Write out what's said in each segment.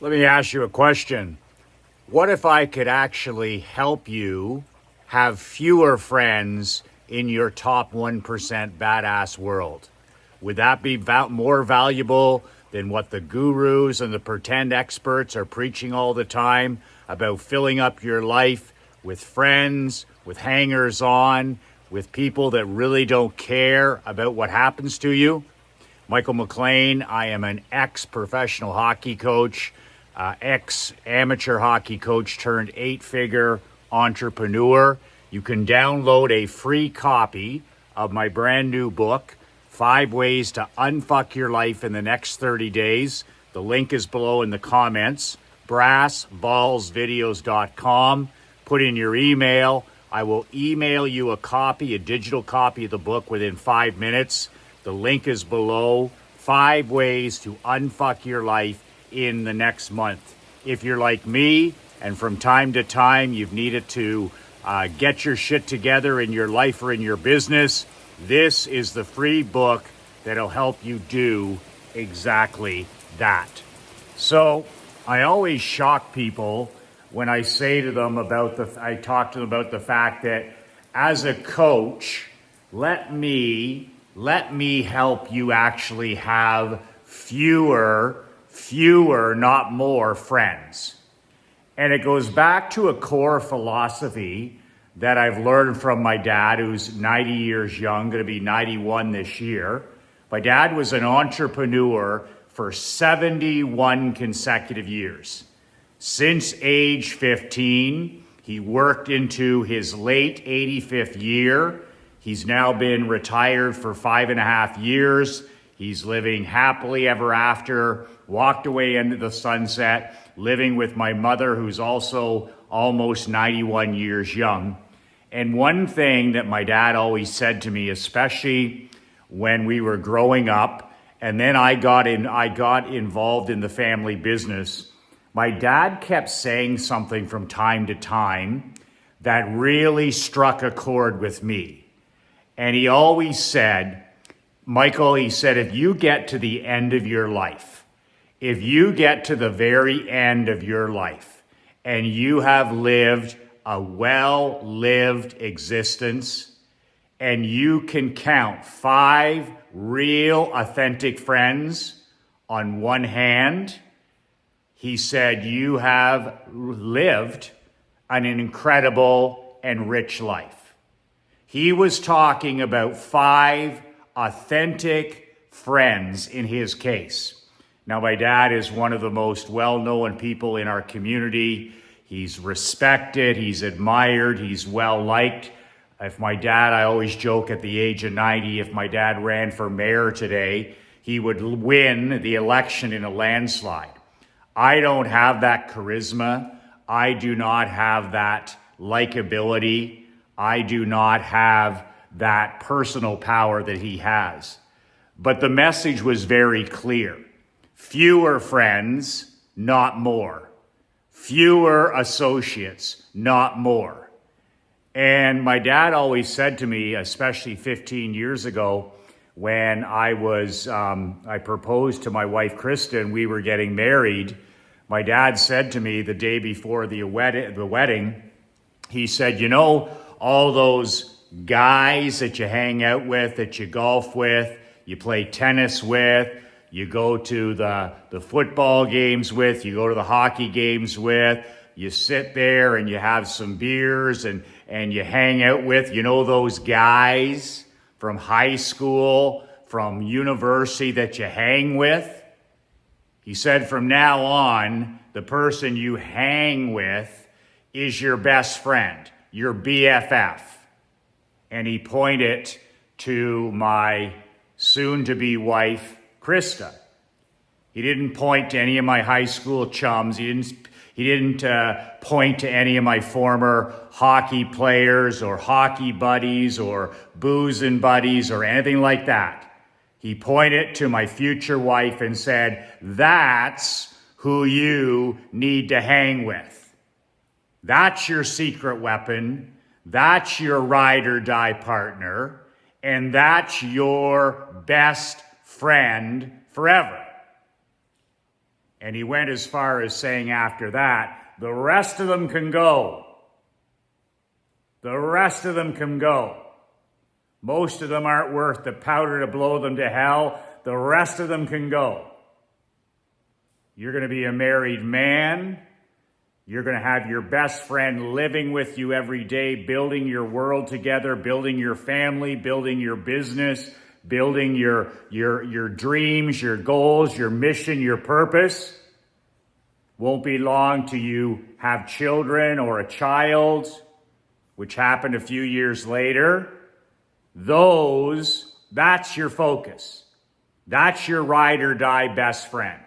Let me ask you a question. What if I could actually help you have fewer friends in your top 1% badass world? Would that be more valuable than what the gurus and the pretend experts are preaching all the time about filling up your life with friends, with hangers on, with people that really don't care about what happens to you? Michael McLean, I am an ex-professional hockey coach, ex-amateur hockey coach turned 8-figure entrepreneur. You can download a free copy of my brand new book, 5 Ways to Unfuck Your Life in the Next 30 Days. The link is below in the comments, brassballsvideos.com. Put in your email. I will email you a copy, a digital copy of the book within 5 minutes. The link is below. 5 ways to unfuck your life in the next month. If you're like me, and from time to time you've needed to get your shit together in your life or in your business, this is the free book that'll help you do exactly that. So I always shock people when I say to them I talk to them about the fact that as a coach, let me help you actually have fewer, not more friends. And it goes back to a core philosophy that I've learned from my dad, who's 90 years young, going to be 91 this year. My dad was an entrepreneur for 71 consecutive years. Since age 15, he worked into his late 85th year. He's now been retired for 5.5 years. He's living happily ever after, walked away into the sunset, living with my mother, who's also almost 91 years young. And one thing that my dad always said to me, especially when we were growing up, and then I got involved in the family business, my dad kept saying something from time to time that really struck a chord with me. And he always said, Michael, he said, if you get to the end of your life, if you get to the very end of your life and you have lived a well-lived existence and you can count 5 real authentic friends on one hand, he said, you have lived an incredible and rich life. He was talking about 5 authentic friends in his case. Now, my dad is one of the most well-known people in our community. He's respected, he's admired, he's well-liked. If my dad, I always joke at the age of 90, if my dad ran for mayor today, he would win the election in a landslide. I don't have that charisma. I do not have that likability. I do not have that personal power that he has. But the message was very clear. Fewer friends, not more. Fewer associates, not more. And my dad always said to me, especially 15 years ago, when I proposed to my wife, Kristen, we were getting married. My dad said to me the day before the wedding, he said, you know, all those guys that you hang out with, that you golf with, you play tennis with, you go to the football games with, you go to the hockey games with, you sit there and you have some beers and you hang out with, you know, those guys from high school, from university that you hang with. He said from now on, the person you hang with is your best friend, your BFF. And he pointed to my soon-to-be wife, Krista. He didn't point to any of my high school chums. He didn't point to any of my former hockey players or hockey buddies or boozing buddies or anything like that. He pointed to my future wife and said, that's who you need to hang with. That's your secret weapon. That's your ride or die partner. And that's your best friend forever. And he went as far as saying after that, the rest of them can go. The rest of them can go. Most of them aren't worth the powder to blow them to hell. The rest of them can go. You're going to be a married man. You're going to have your best friend living with you every day, building your world together, building your family, building your business, building your dreams, your goals, your mission, your purpose. Won't be long till you have children or a child, which happened a few years later. That's your focus. That's your ride or die best friend.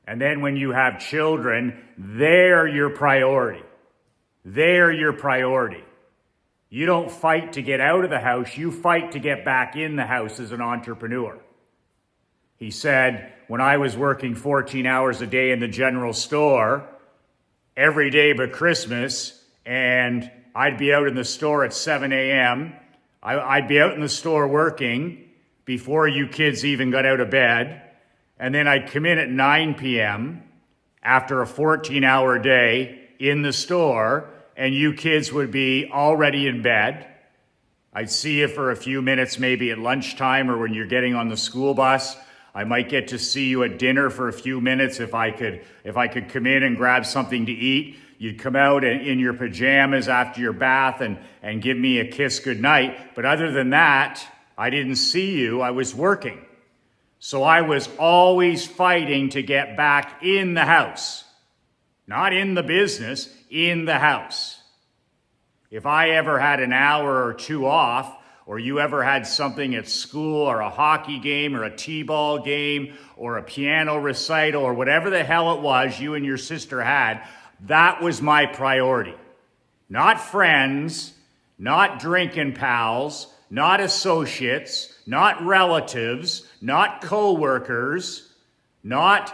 And then when you have children, they're your priority. They're your priority. You don't fight to get out of the house, you fight to get back in the house as an entrepreneur. He said, when I was working 14 hours a day in the general store, every day but Christmas, and I'd be out in the store at 7 a.m., I'd be out in the store working before you kids even got out of bed. And then I'd come in at 9 p.m. after a 14-hour day in the store, and you kids would be already in bed. I'd see you for a few minutes, maybe at lunchtime or when you're getting on the school bus. I might get to see you at dinner for a few minutes if I could come in and grab something to eat. You'd come out in your pajamas after your bath and give me a kiss goodnight. But other than that, I didn't see you. I was working. So I was always fighting to get back in the house. Not in the business, in the house. If I ever had an hour or two off, or you ever had something at school or a hockey game or a t-ball game or a piano recital or whatever the hell it was you and your sister had, that was my priority. Not friends, not drinking pals, not associates, not relatives, not co-workers, not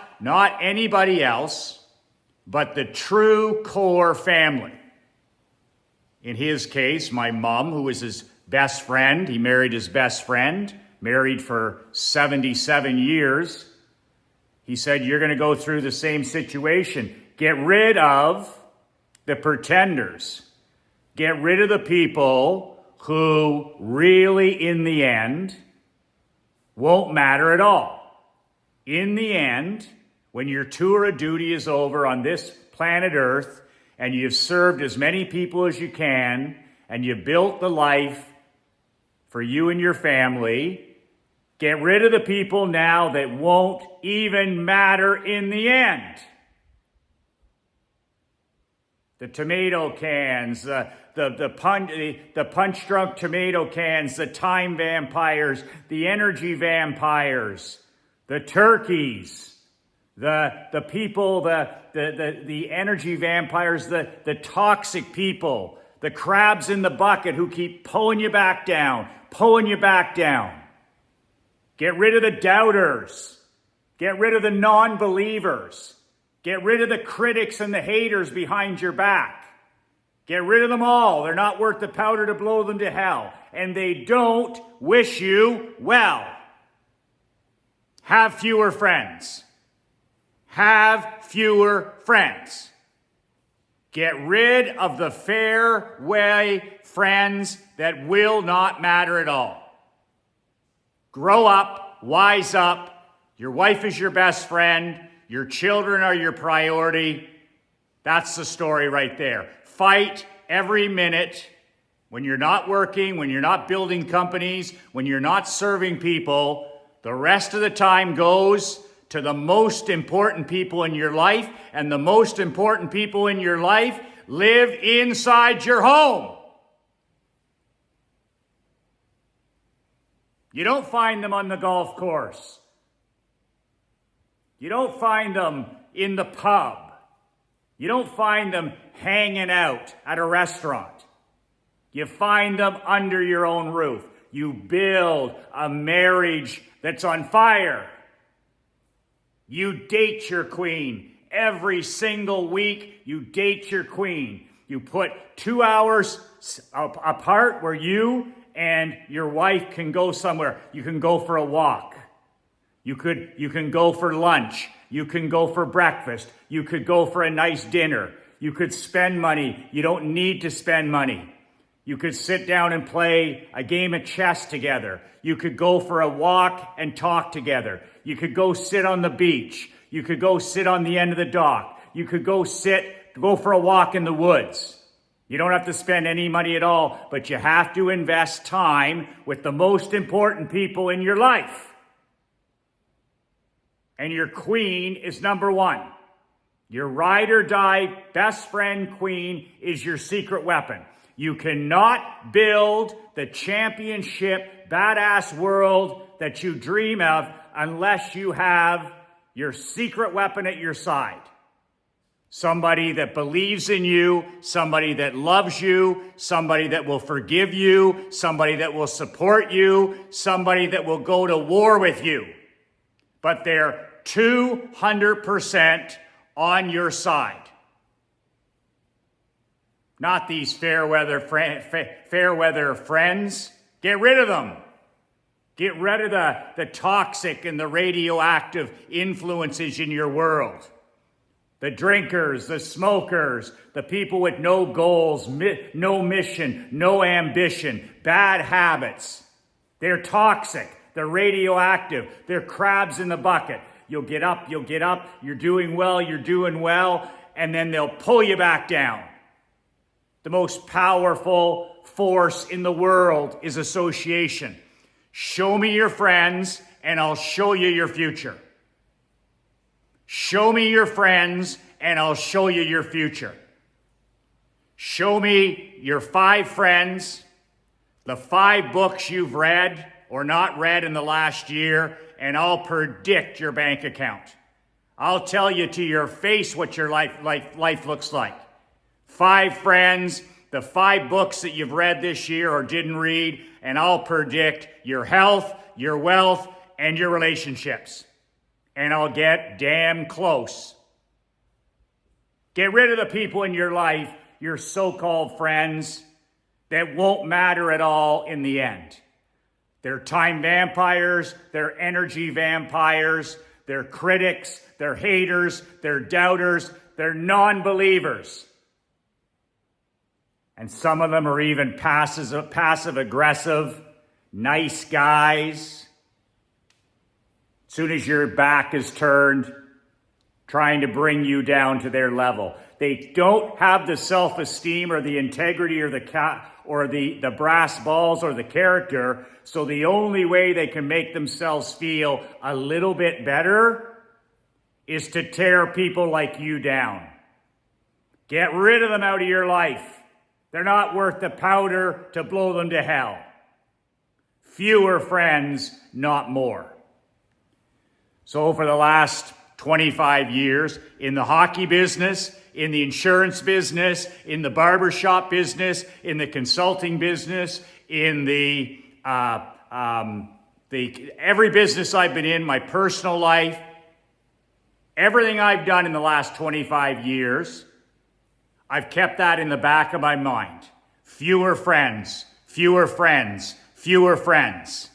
anybody else, but the true core family. In his case, my mom, who was his best friend, he married his best friend, married for 77 years. He said, you're going to go through the same situation. Get rid of the pretenders. Get rid of the people who really, in the end, won't matter at all. In the end, when your tour of duty is over on this planet Earth, and you've served as many people as you can, and you've built the life for you and your family, get rid of the people now that won't even matter in the end. The tomato cans, the punch-drunk tomato cans, the time vampires, the energy vampires, the turkeys, the people, the energy vampires, the toxic people, the crabs in the bucket who keep pulling you back down. Get rid of the doubters. Get rid of the non-believers. Get rid of the critics and the haters behind your back. Get rid of them all. They're not worth the powder to blow them to hell. And they don't wish you well. Have fewer friends. Have fewer friends. Get rid of the fairway friends that will not matter at all. Grow up, wise up. Your wife is your best friend. Your children are your priority. That's the story right there. Fight every minute when you're not working, when you're not building companies, when you're not serving people. The rest of the time goes to the most important people in your life, and the most important people in your life live inside your home. You don't find them on the golf course. You don't find them in the pub. You don't find them hanging out at a restaurant. You find them under your own roof. You build a marriage that's on fire. You date your queen. Every single week, you date your queen. You put 2 hours apart where you and your wife can go somewhere. You can go for a walk. You can go for lunch. You can go for breakfast. You could go for a nice dinner. You could spend money. You don't need to spend money. You could sit down and play a game of chess together. You could go for a walk and talk together. You could go sit on the beach. You could go sit on the end of the dock. You could go for a walk in the woods. You don't have to spend any money at all, but you have to invest time with the most important people in your life. And your queen is number one. Your ride or die best friend queen is your secret weapon. You cannot build the championship badass world that you dream of unless you have your secret weapon at your side. Somebody that believes in you, somebody that loves you, somebody that will forgive you, somebody that will support you, somebody that will go to war with you. But they're 200% on your side. Not these fair weather friends. Get rid of them. Get rid of the toxic and the radioactive influences in your world. The drinkers, the smokers, the people with no goals, no mission, no ambition, bad habits. They're toxic. They're radioactive. They're crabs in the bucket. You'll get up, you're doing well, and then they'll pull you back down. The most powerful force in the world is association. Show me your friends, and I'll show you your future. Show me your friends, and I'll show you your future. Show me your 5 friends, the 5 books you've read or not read in the last year, and I'll predict your bank account. I'll tell you to your face what your life looks like. 5 friends, the 5 books that you've read this year or didn't read, and I'll predict your health, your wealth, and your relationships. And I'll get damn close. Get rid of the people in your life, your so-called friends, that won't matter at all in the end. They're time vampires, they're energy vampires, they're critics, they're haters, they're doubters, they're non-believers. And some of them are even passive-aggressive, nice guys. As soon as your back is turned, trying to bring you down to their level. They don't have the self-esteem or the integrity or the brass balls or the character, so the only way they can make themselves feel a little bit better is to tear people like you down. Get rid of them out of your life. They're not worth the powder to blow them to hell. Fewer friends, not more. So for the last 25 years, in the hockey business, in the insurance business, in the barbershop business, in the consulting business, in the every business I've been in, my personal life, everything I've done in the last 25 years, I've kept that in the back of my mind. Fewer friends, fewer friends, fewer friends.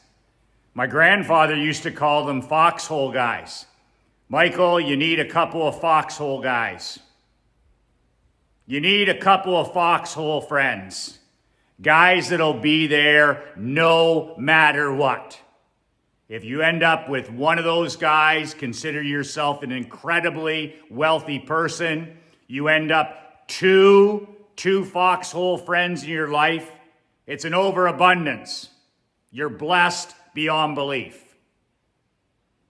My grandfather used to call them foxhole guys. Michael, you need a couple of foxhole guys. You need a couple of foxhole friends. Guys that'll be there no matter what. If you end up with one of those guys, consider yourself an incredibly wealthy person. You end up two foxhole friends in your life. It's an overabundance. You're blessed beyond belief.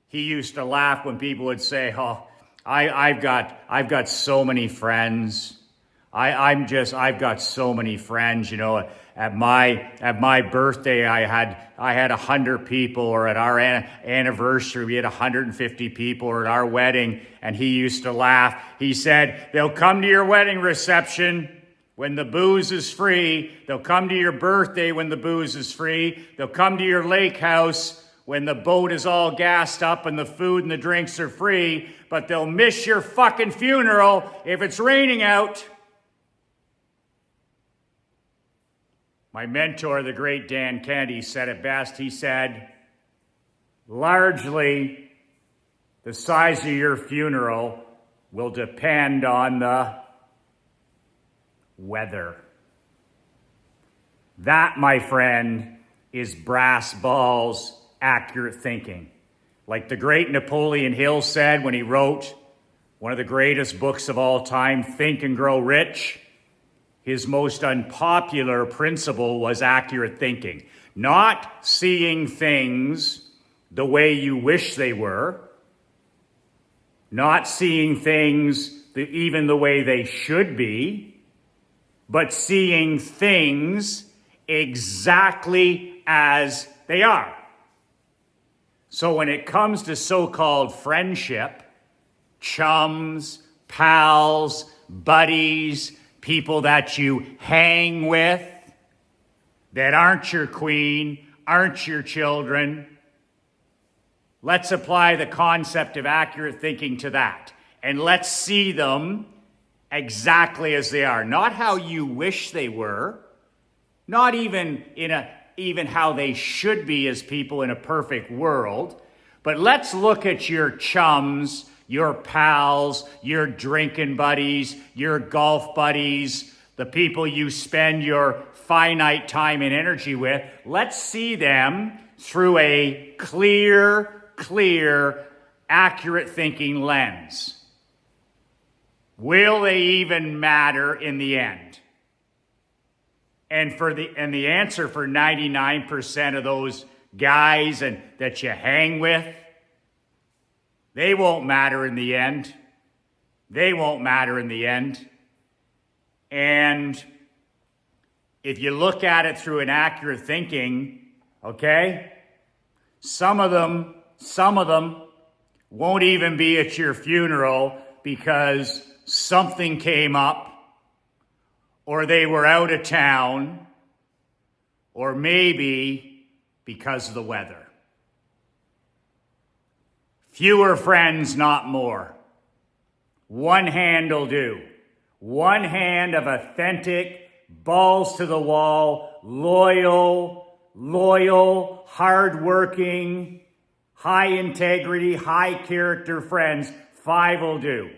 He used to laugh when people would say, "Oh, I've got so many friends. I've got so many friends. You know, at my birthday, I had 100 people, or at our anniversary, we had 150 people, or at our wedding." And he used to laugh. He said, "They'll come to your wedding reception when the booze is free. They'll come to your birthday when the booze is free. They'll come to your lake house when the boat is all gassed up and the food and the drinks are free, but they'll miss your fucking funeral if it's raining out." My mentor, the great Dan Kennedy, said it best. He said, "Largely, The size of your funeral will depend on the weather. That, my friend, is brass balls accurate thinking. Like the great Napoleon Hill said when he wrote one of the greatest books of all time, Think and Grow Rich, his most unpopular principle was accurate thinking. Not seeing things the way you wish they were, not seeing things even the way they should be, but seeing things exactly as they are. So when it comes to so-called friendship, chums, pals, buddies, people that you hang with, that aren't your queen, aren't your children, let's apply the concept of accurate thinking to that. And let's see them exactly as they are. Not how you wish they were, not even even how they should be as people in a perfect world, but let's look at your chums, your pals, your drinking buddies, your golf buddies, the people you spend your finite time and energy with. Let's see them through a clear, accurate thinking lens. Will they even matter in the end? And the answer for 99% of those guys and that you hang with, they won't matter in the end. They won't matter in the end. And if you look at it through an accurate thinking, okay, some of them won't even be at your funeral because something came up, or they were out of town, or maybe because of the weather. Fewer friends, not more. One hand will do. One hand of authentic, balls to the wall, loyal, hardworking, high integrity, high character friends. 5 will do.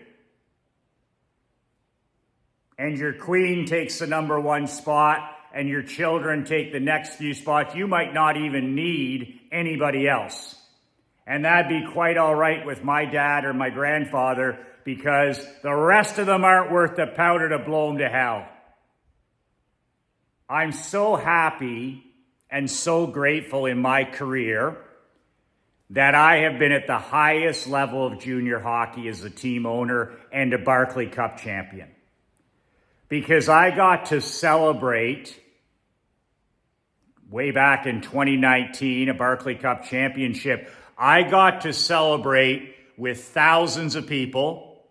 And your queen takes the number 1 spot, and your children take the next few spots. You might not even need anybody else. And that'd be quite all right with my dad or my grandfather, because the rest of them aren't worth the powder to blow them to hell. I'm so happy and so grateful in my career that I have been at the highest level of junior hockey as a team owner and a Barclay Cup champion. Because I got to celebrate way back in 2019, a Barclay Cup championship. I got to celebrate with thousands of people,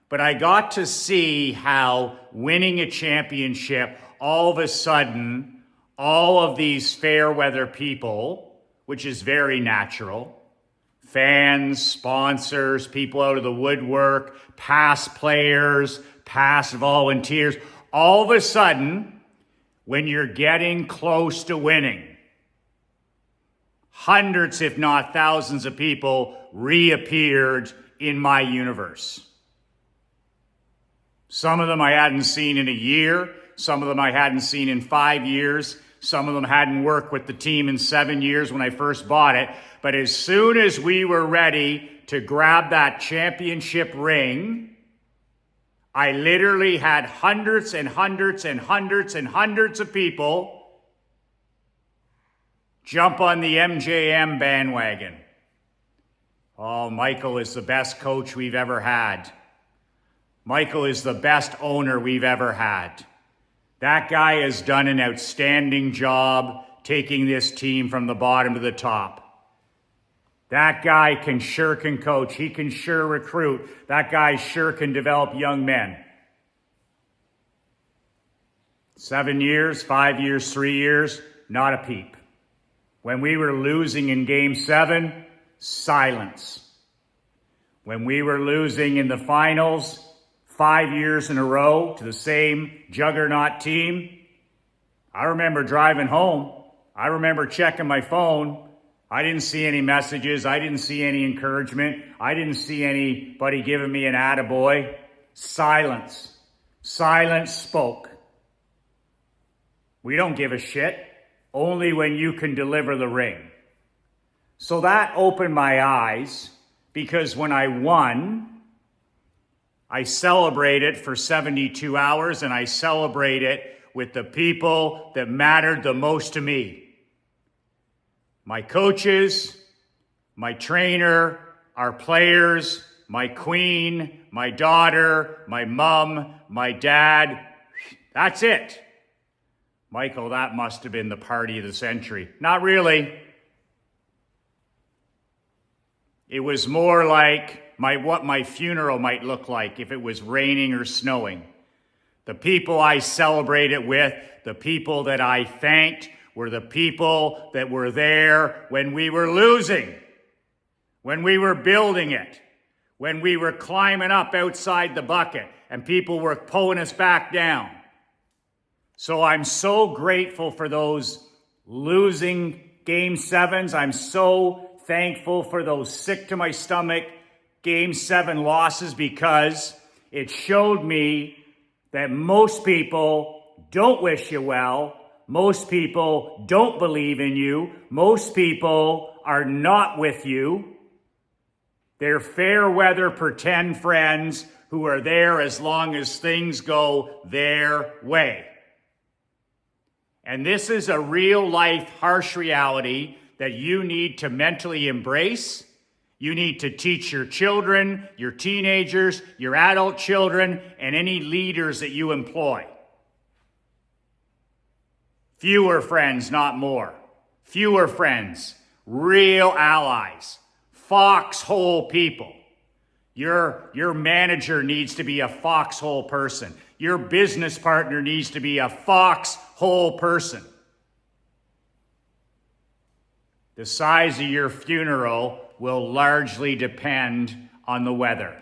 but I got to see how winning a championship, all of a sudden, all of these fair weather people, which is very natural, fans, sponsors, people out of the woodwork, past players, past volunteers, all of a sudden, when you're getting close to winning, hundreds, if not thousands of people reappeared in my universe. Some of them I hadn't seen in a year. Some of them I hadn't seen in 5 years. Some of them hadn't worked with the team in 7 years when I first bought it. But as soon as we were ready to grab that championship ring, I literally had hundreds and hundreds and hundreds and hundreds of people jump on the MJM bandwagon. Oh, Michael is the best coach we've ever had. Michael is the best owner we've ever had. That guy has done an outstanding job taking this team from the bottom to the top. That guy can coach. He can sure recruit. That guy sure can develop young men. 7 years, 5 years, 3 years, not a peep. When we were losing in Game 7, silence. When we were losing in the finals 5 years in a row to the same juggernaut team, I remember driving home. I remember checking my phone. I didn't see any messages. I didn't see any encouragement. I didn't see anybody giving me an attaboy. Silence. Silence spoke. We don't give a shit. Only when you can deliver the ring. So that opened my eyes, because when I won, I celebrate it for 72 hours, and I celebrate it with the people that mattered the most to me. My coaches, my trainer, our players, my queen, my daughter, my mom, my dad. That's it. Michael, that must have been the party of the century. Not really. It was more like what my funeral might look like if it was raining or snowing. The people I celebrated with, the people that I thanked, were the people that were there when we were losing, when we were building it, when we were climbing up outside the bucket and people were pulling us back down. So I'm so grateful for those losing Game 7s. I'm so thankful for those sick to my stomach Game 7 losses, because it showed me that most people don't wish you well. Most people don't believe in you. Most people are not with you. They're fair weather pretend friends who are there as long as things go their way. And this is a real life harsh reality that you need to mentally embrace. You need to teach your children, your teenagers, your adult children, and any leaders that you employ. Fewer friends, not more. Fewer friends, real allies, foxhole people. Your manager needs to be a foxhole person. Your business partner needs to be a foxhole person. The size of your funeral will largely depend on the weather.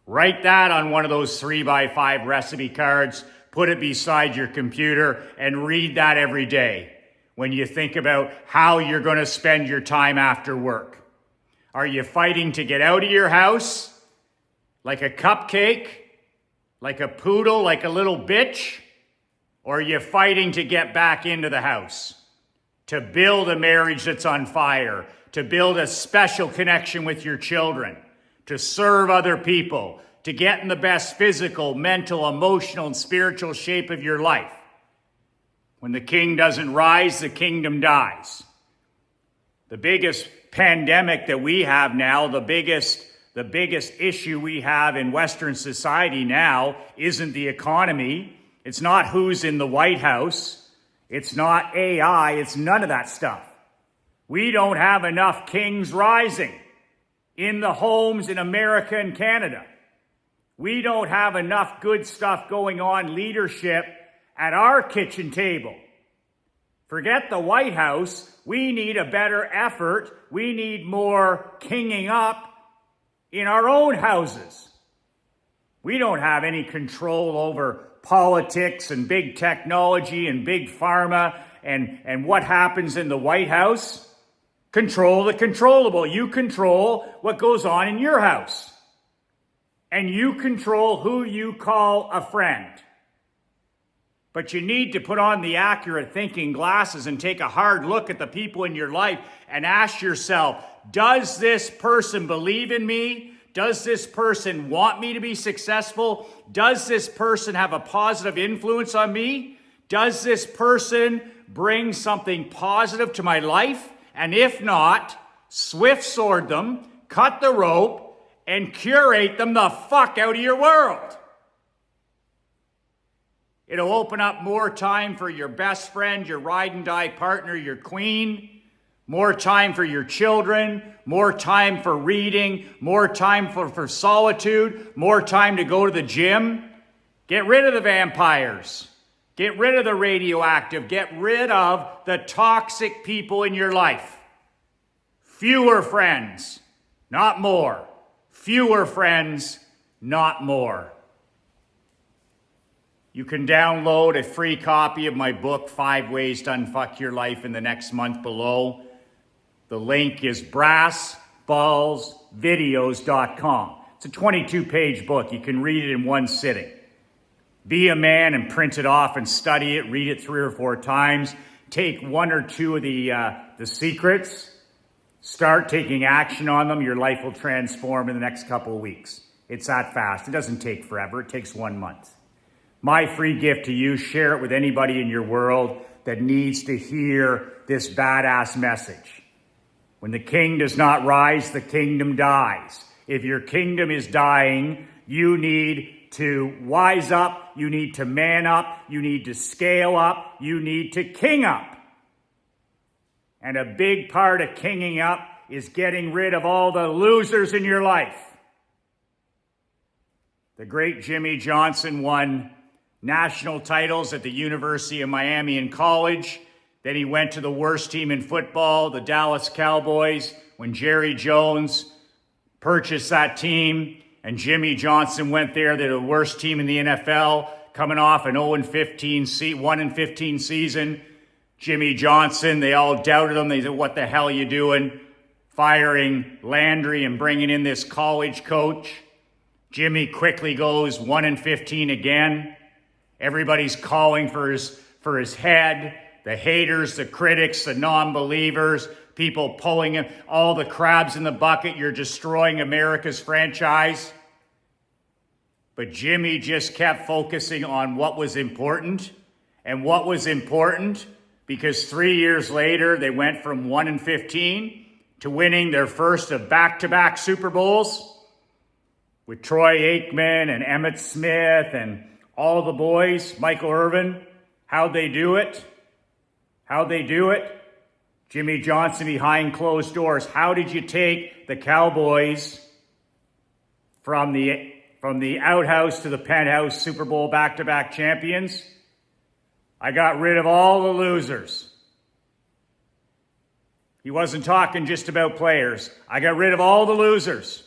Write that on one of those 3x5 recipe cards, put it beside your computer, and read that every day when you think about how you're going to spend your time after work. Are you fighting to get out of your house like a cupcake, like a poodle, like a little bitch? Or are you fighting to get back into the house, to build a marriage that's on fire, to build a special connection with your children, to serve other people, to get in the best physical, mental, emotional, and spiritual shape of your life? When the king doesn't rise, the kingdom dies. The biggest pandemic that we have now, the biggest issue we have in Western society now isn't the economy. It's not who's in the White House. It's not AI. It's none of that stuff. We don't have enough kings rising in the homes in America and Canada. We don't have enough good stuff going on, leadership, at our kitchen table. Forget the White House. We need a better effort. We need more kinging up in our own houses. We don't have any control over politics and big technology and big pharma and what happens in the White House. Control the controllable. You control what goes on in your house. And you control who you call a friend. But you need to put on the accurate thinking glasses and take a hard look at the people in your life and ask yourself, does this person believe in me? Does this person want me to be successful? Does this person have a positive influence on me? Does this person bring something positive to my life? And if not, swift sword them, cut the rope, and curate them the fuck out of your world. It'll open up more time for your best friend, your ride and die partner, your queen, more time for your children, more time for reading, more time for solitude, more time to go to the gym. Get rid of the vampires. Get rid of the radioactive. Get rid of the toxic people in your life. Fewer friends, not more. Fewer friends, not more. You can download a free copy of my book, 5 Ways to Unfuck Your Life, in the next month below. The link is brassballsvideos.com. It's a 22-page book. You can read it in one sitting. Be a man and print it off and study it. Read it 3 or 4 times. Take 1 or 2 of the secrets. Start taking action on them. Your life will transform in the next couple of weeks. It's that fast. It doesn't take forever. It takes 1 month. My free gift to you, share it with anybody in your world that needs to hear this badass message. When the king does not rise, the kingdom dies. If your kingdom is dying, you need to wise up, you need to man up, you need to scale up, you need to king up. And a big part of kinging up is getting rid of all the losers in your life. The great Jimmy Johnson won national titles at the University of Miami in college. Then he went to the worst team in football, the Dallas Cowboys, when Jerry Jones purchased that team. And Jimmy Johnson went there. They're the worst team in the NFL, coming off an 1-15 season. Jimmy Johnson, they all doubted him. They said, what the hell are you doing? Firing Landry and bringing in this college coach. Jimmy quickly goes 1-15 again. Everybody's calling for his head. The haters, the critics, the non-believers, people pulling him, all the crabs in the bucket. You're destroying America's franchise. But Jimmy just kept focusing on what was important. And what was important, because 3 years later, they went from 1-15 to winning their first of back-to-back Super Bowls with Troy Aikman and Emmitt Smith and all the boys, Michael Irvin. How'd they do it? Jimmy Johnson behind closed doors. How did you take the Cowboys from the outhouse to the penthouse, Super Bowl back-to-back champions? I got rid of all the losers. He wasn't talking just about players. I got rid of all the losers.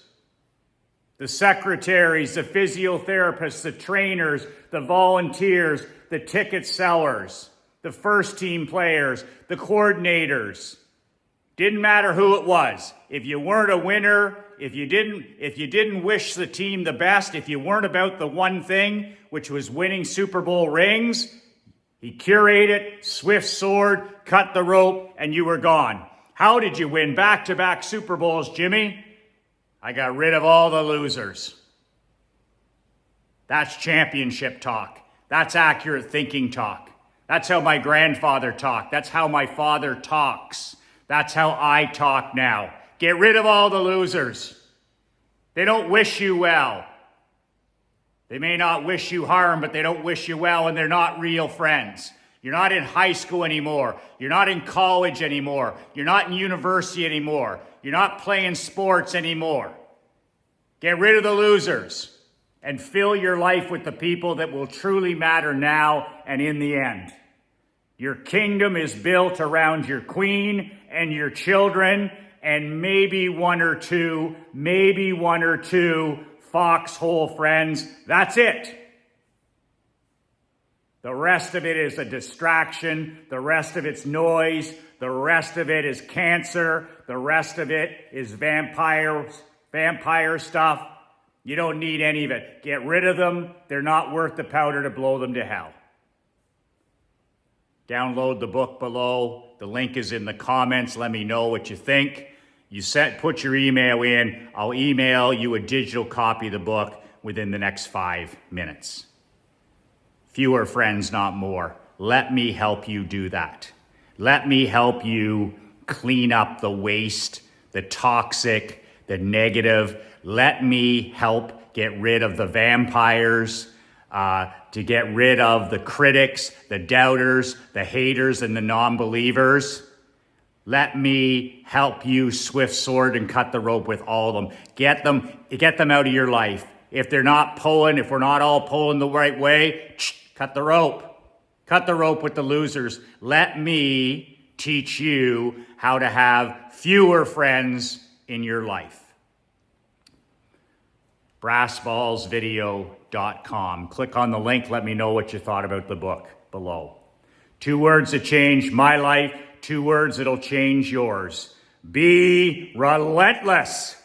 The secretaries, the physiotherapists, the trainers, the volunteers, the ticket sellers, the first team players, the coordinators. Didn't matter who it was. If you weren't a winner, if you didn't wish the team the best, if you weren't about the one thing, which was winning Super Bowl rings, he curated, swift sword, cut the rope, and you were gone. How did you win back-to-back Super Bowls, Jimmy? I got rid of all the losers. That's championship talk. That's accurate thinking talk. That's how my grandfather talked. That's how my father talks. That's how I talk now. Get rid of all the losers. They don't wish you well. They may not wish you harm, but they don't wish you well, and they're not real friends. You're not in high school anymore. You're not in college anymore. You're not in university anymore. You're not playing sports anymore. Get rid of the losers and fill your life with the people that will truly matter now and in the end. Your kingdom is built around your queen and your children and maybe one or two Foxhole friends. That's it. The rest of it is a distraction. The rest of it's noise. The rest of it is cancer. The rest of it is vampire stuff. You don't need any of it. Get rid of them. They're not worth the powder to blow them to hell. Download the book below. The link is in the comments. Let me know what you think. Put your email in. I'll email you a digital copy of the book within the next 5 minutes. Fewer friends, not more. Let me help you do that. Let me help you clean up the waste, the toxic, the negative. Let me help get rid of the vampires, to get rid of the critics, the doubters, the haters, and the non-believers. Let me help you swift sword and cut the rope with all of them. Get them out of your life. If they're not pulling, if we're not all pulling the right way, cut the rope. Cut the rope with the losers. Let me teach you how to have fewer friends in your life. brassballsvideo.com. Click on the link. Let me know what you thought about the book below. 2 words that changed my life. 2 words that'll change yours. Be relentless.